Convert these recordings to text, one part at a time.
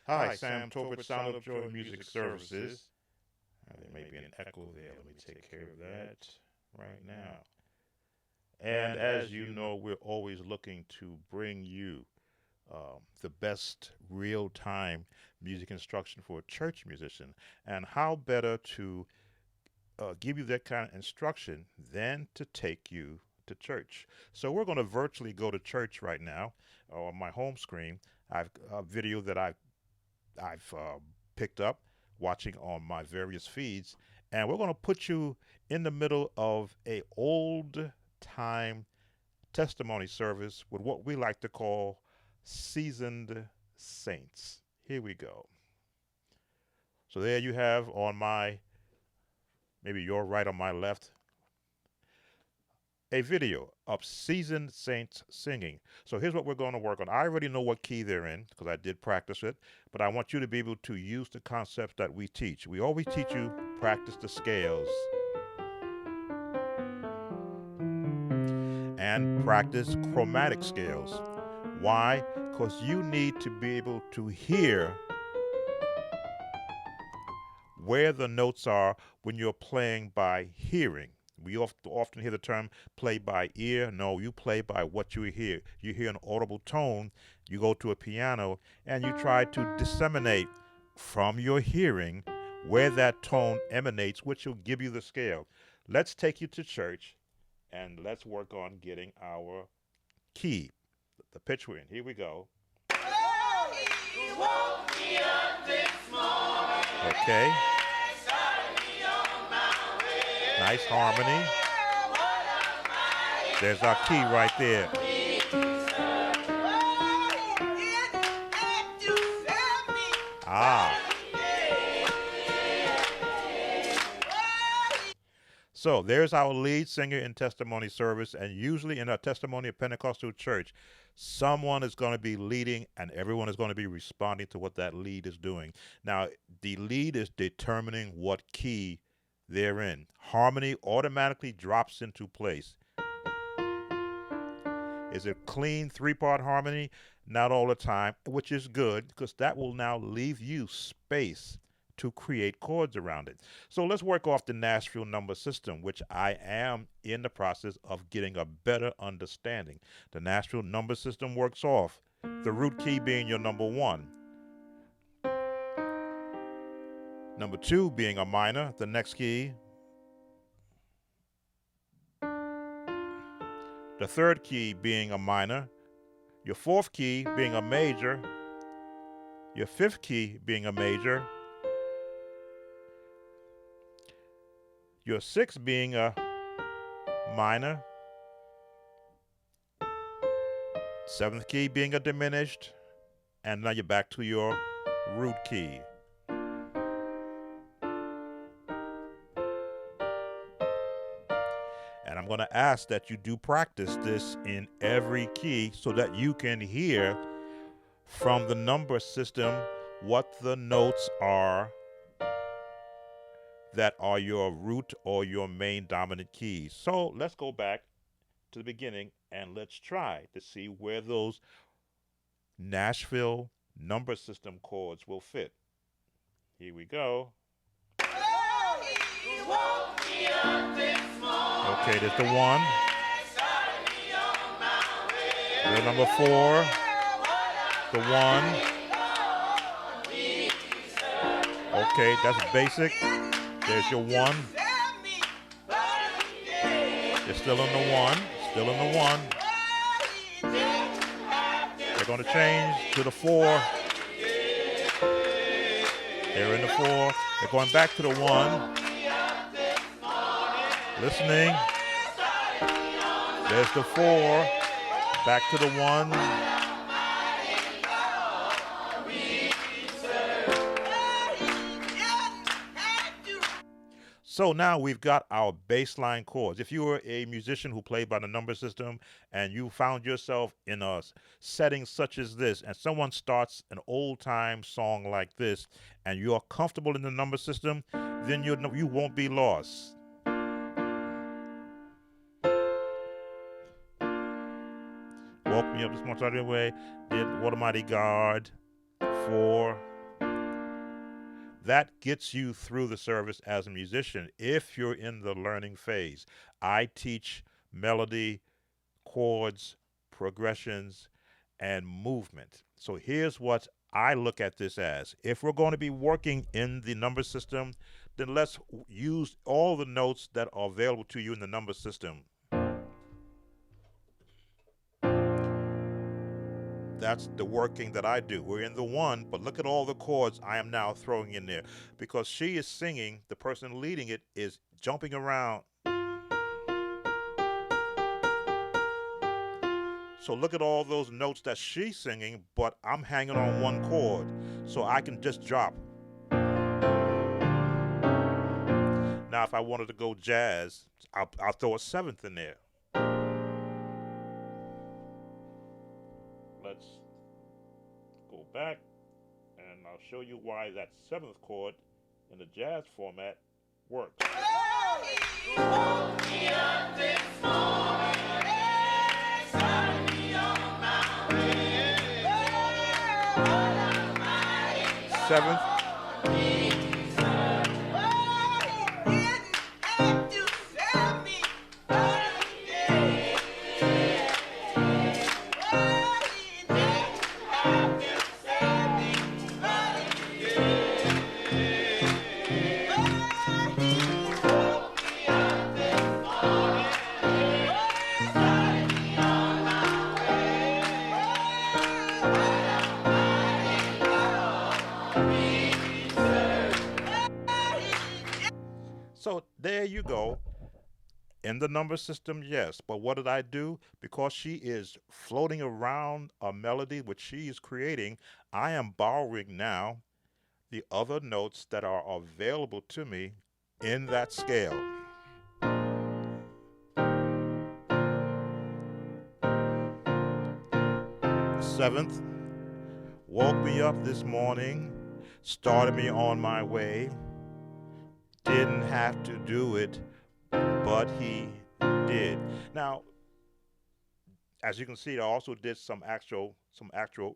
Hi, Sam Tobit, Sound of Joy Music Services. There may be an echo there. Let me take care of that right now. And as you know, we're always looking to bring you the best real time music instruction for a church musician. And how better to give you that kind of instruction than to take you to church? So we're going to virtually go to church right now on my home screen. I've a video that I've picked up watching on my various feeds, and we're going to put you in the middle of a old time testimony service with what we like to call seasoned saints. Here we go. So there you have on my, maybe your right on my left, a video of seasoned saints singing. So here's what we're going to work on. I already know what key they're in because I did practice it, but I want you to be able to use the concepts that we teach. We always teach you practice the scales and practice chromatic scales. Why? Because you need to be able to hear where the notes are when you're playing by hearing. We often hear the term play by ear. No, you play by what you hear. You hear an audible tone, you go to a piano, and you try to disseminate from your hearing where that tone emanates, which will give you the scale. Let's take you to church and let's work on getting our key, the pitch we're in. Here we go. Okay. Nice harmony. There's our key right there. Ah. So there's our lead singer in testimony service, and usually in a testimony of Pentecostal church, someone is going to be leading and everyone is going to be responding to what that lead is doing. Now, the lead is determining what key they're in. Harmony automatically drops into place. Is it clean three-part harmony? Not all the time, which is good because that will now leave you space to create chords around it. So let's work off the Nashville number system, which I am in the process of getting a better understanding. The Nashville number system works off the root key being your number one, number two being a minor, the next key, the third key being a minor, your fourth key being a major, your fifth key being a major, your sixth being a minor, seventh key being a diminished, and now you're back to your root key. And I'm going to ask that you do practice this in every key so that you can hear from the number system what the notes are that are your root or your main dominant keys. So let's go back to the beginning and let's try to see where those Nashville number system chords will fit. Here we go. Okay, there's the one. The number four. The one. Okay, that's basic. There's your one. You're still in the one. Still in the one. They're going to change to the four. They're in the four. They're going back to the one. Listening. There's the four. Back to the one. So now we've got our baseline chords. If you were a musician who played by the number system and you found yourself in a setting such as this, and someone starts an old-time song like this, and you're comfortable in the number system, then you won't be lost. Woke me up this morning, started away, did What a Mighty God, 4, That gets you through the service as a musician if you're in the learning phase. I teach melody, chords, progressions, and movement. So here's what I look at this as. If we're going to be working in the number system, then let's use all the notes that are available to you in the number system. That's the working that I do. We're in the one, but look at all the chords I am now throwing in there because she is singing, the person leading it is jumping around. So look at all those notes that she's singing, but I'm hanging on one chord, so I can just drop. Now, if I wanted to go jazz, I'll throw a seventh in there. Let's go back, and I'll show you why that seventh chord in the jazz format works. Seventh. So there you go. In the number system, yes. But what did I do? Because she is floating around a melody which she is creating, I am borrowing now the other notes that are available to me in that scale. Seventh, woke me up this morning, started me on my way. Didn't have to do it, but he did. Now, as you can see, I also did some actual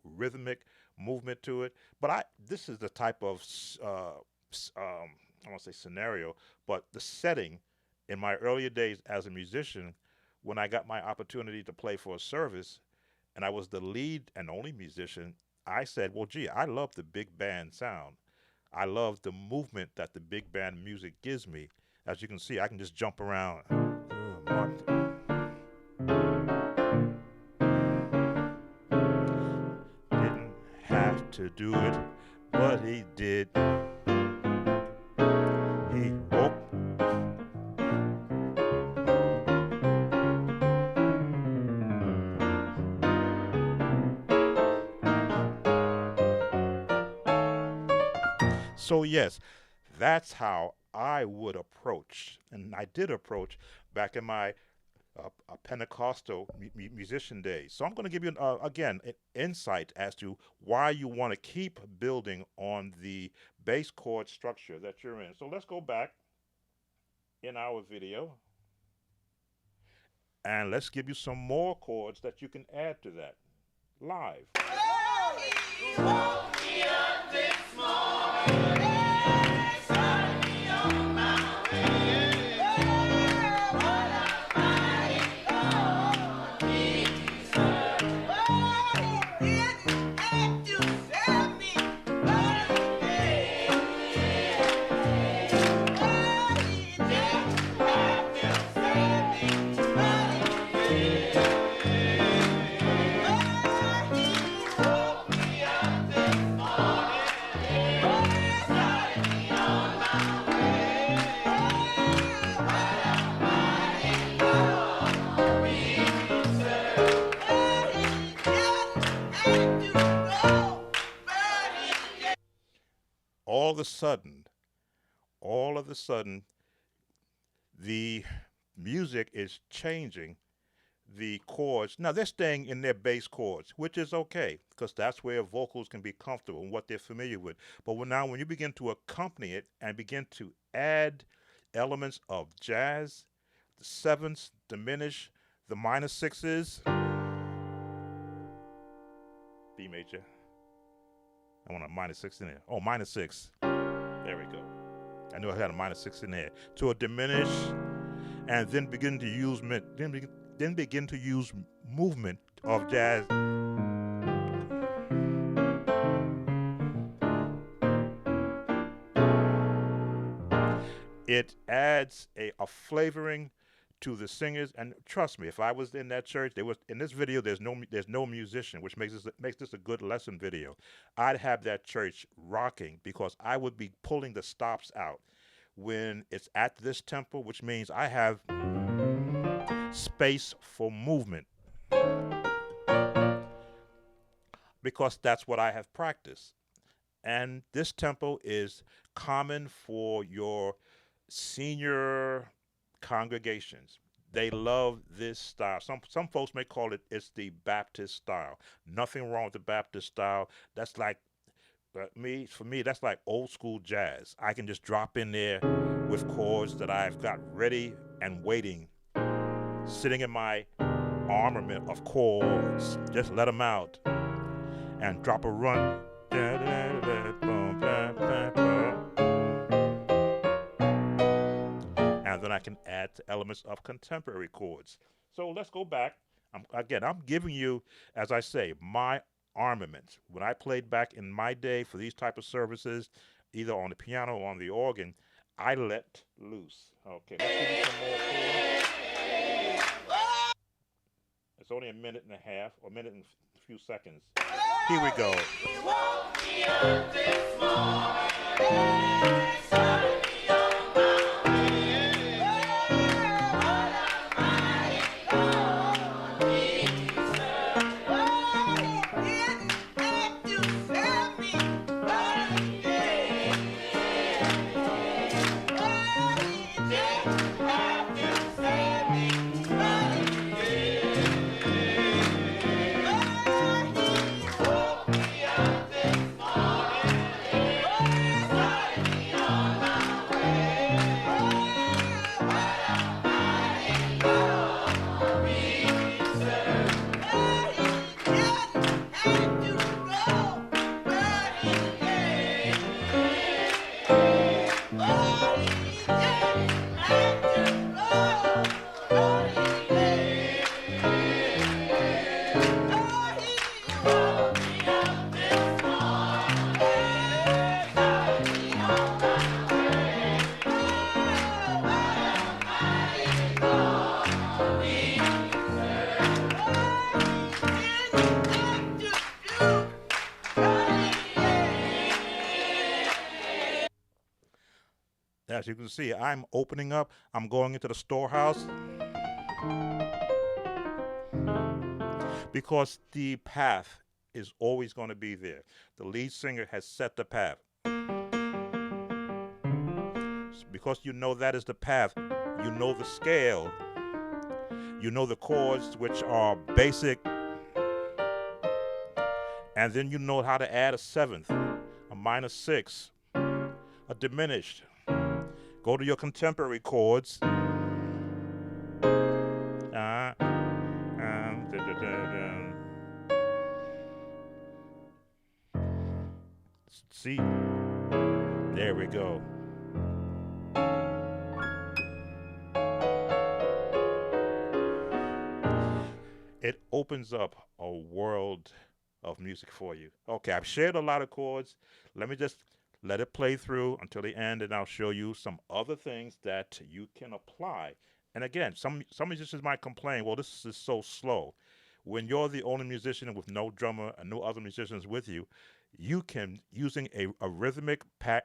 rhythmic movement to it. But this is the type of I won't say scenario, but the setting in my earlier days as a musician, when I got my opportunity to play for a service, and I was the lead and only musician, I said, well, gee, I love the big band sound. I love the movement that the big band music gives me. As you can see, I can just jump around. Didn't have to do it, but he did. He woke. So yes, that's how I would approach, and I did approach back in my Pentecostal musician days. So I'm going to give you again an insight as to why you want to keep building on the bass chord structure that you're in. So let's go back in our video, and let's give you some more chords that you can add to that live. Oh, he woke me up this morning. All of a sudden, the music is changing the chords. Now, they're staying in their bass chords, which is okay, because that's where vocals can be comfortable and what they're familiar with. But when you begin to accompany it and begin to add elements of jazz, the sevenths diminish, the minor sixes, B major. I want a minor six in there. Oh, minor six. There we go. I knew I had a minor 6 in there. To a diminish, and then begin to use movement of jazz. It adds a flavoring to the singers, and trust me, if I was in that church, there was in this video. There's no musician, which makes this a good lesson video. I'd have that church rocking because I would be pulling the stops out when it's at this tempo, which means I have space for movement because that's what I have practiced. And this tempo is common for your senior congregations. They love this style. Some folks may call it's the Baptist style. Nothing wrong with the Baptist style. That's like for me, that's like old school jazz. I can just drop in there with chords that I've got ready and waiting, sitting in my armament of chords. Just let them out and drop a run. And then I can add the elements of contemporary chords. So let's go back. I'm giving you, as I say, my armament. When I played back in my day for these type of services, either on the piano or on the organ, I let loose. Okay, let's give you some more chords. It's only a minute and a half, or a minute and a few seconds. Here we go. As you can see, I'm opening up. I'm going into the storehouse because the path is always going to be there. The lead singer has set the path. Because you know that is the path, you know the scale, you know the chords, which are basic, and then you know how to add a seventh, a minor 6, a diminished. Go to your contemporary chords. See? There we go. It opens up a world of music for you. Okay, I've shared a lot of chords. Let me just let it play through until the end, and I'll show you some other things that you can apply. And again, some musicians might complain, well, this is so slow. When you're the only musician with no drummer and no other musicians with you, you can, using a rhythmic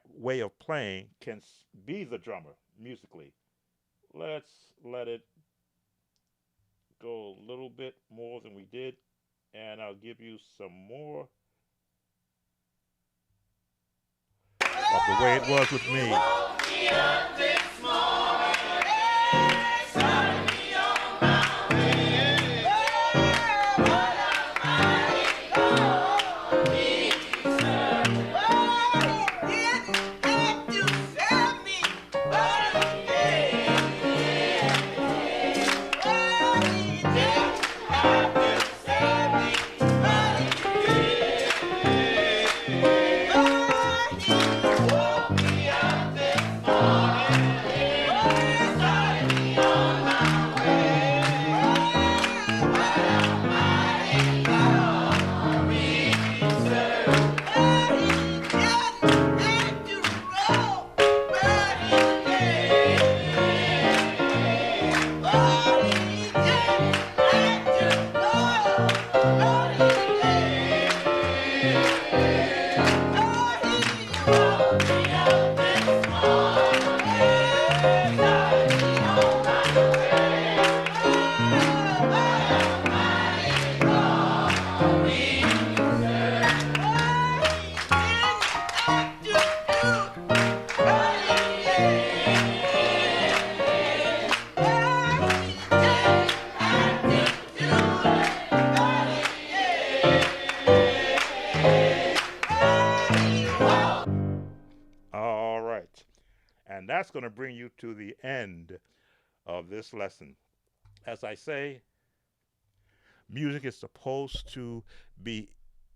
way of playing, can be the drummer musically. Let's let it go a little bit more than we did, and I'll give you some more of the way it was with me. that's going to bring you to the end of this lesson. As I say, music is supposed to be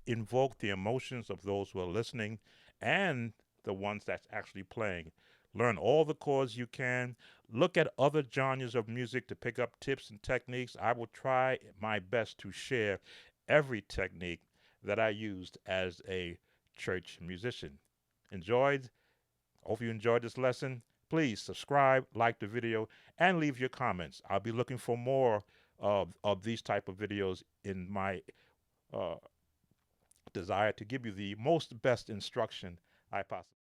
invoke the emotions of those who are listening and the ones that's actually playing. Learn all the chords you can. Look at other genres of music to pick up tips and techniques. I will try my best to share every technique that I used as a church musician. Enjoyed? Hope you enjoyed this lesson. Please subscribe, like the video, and leave your comments. I'll be looking for more of these type of videos in my uh, desire to give you the most best instruction I possibly